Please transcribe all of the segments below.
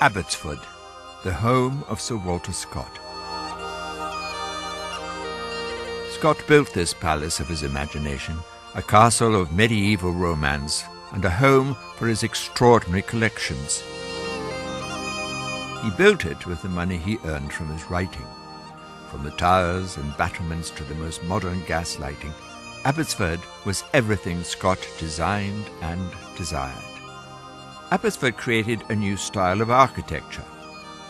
Abbotsford, the home of Sir Walter Scott. Scott built this palace of his imagination, a castle of medieval romance, and a home for his extraordinary collections. He built it with the money he earned from his writing. From the towers and battlements to the most modern gas lighting, Abbotsford was everything Scott designed and desired. Abbotsford created a new style of architecture,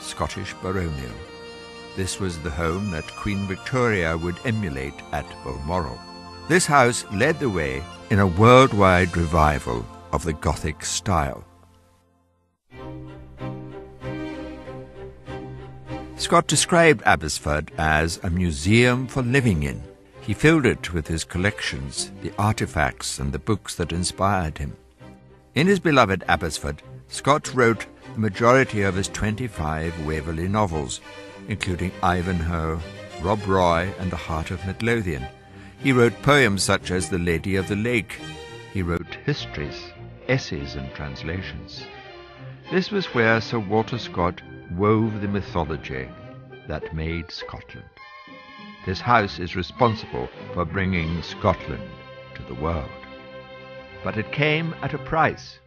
Scottish baronial. This was the home that Queen Victoria would emulate at Balmoral. This house led the way in a worldwide revival of the Gothic style. Scott described Abbotsford as a museum for living in. He filled it with his collections, the artifacts and the books that inspired him. In his beloved Abbotsford, Scott wrote the majority of his 25 Waverley novels, including Ivanhoe, Rob Roy and The Heart of Midlothian. He wrote poems such as The Lady of the Lake. He wrote histories, essays and translations. This was where Sir Walter Scott wove the mythology that made Scotland. This house is responsible for bringing Scotland to the world. But it came at a price.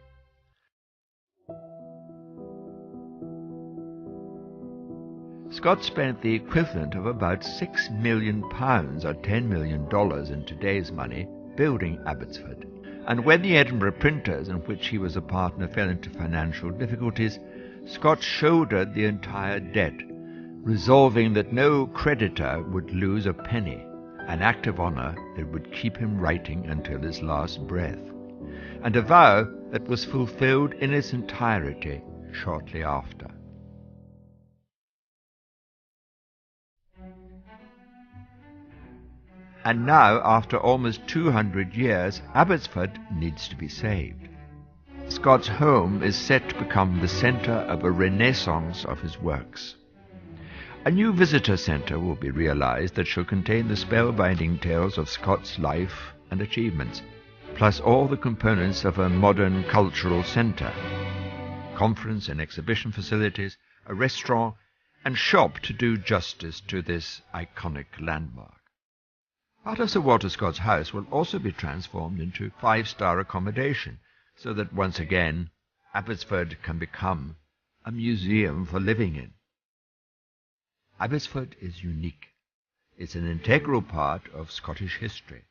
Scott spent the equivalent of about £6 million or $10 million in today's money building Abbotsford. And when the Edinburgh printers, in which he was a partner, fell into financial difficulties, Scott shouldered the entire debt, resolving that no creditor would lose a penny, an act of honour that would keep him writing until his last breath, and a vow that was fulfilled in its entirety shortly after. And now, after almost 200 years, Abbotsford needs to be saved. Scott's home is set to become the centre of a renaissance of his works. A new visitor centre will be realised that shall contain the spellbinding tales of Scott's life and achievements, plus all the components of a modern cultural centre: conference and exhibition facilities, a restaurant, and shop to do justice to this iconic landmark. Part of Sir Walter Scott's house will also be transformed into 5-star accommodation, so that once again Abbotsford can become a museum for living in. Abbotsford is unique. It's an integral part of Scottish history,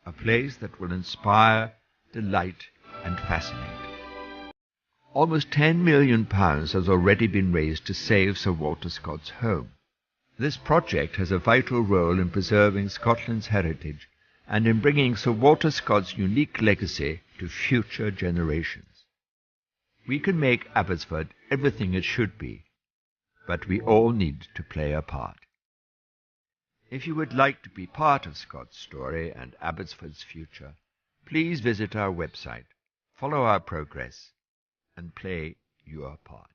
a place that will inspire, delight and fascinate. Almost £10 million has already been raised to save Sir Walter Scott's home. This project has a vital role in preserving Scotland's heritage and in bringing Sir Walter Scott's unique legacy to future generations. We can make Abbotsford everything it should be, but we all need to play a part. If you would like to be part of Scott's story and Abbotsford's future, please visit our website, follow our progress, and play your part.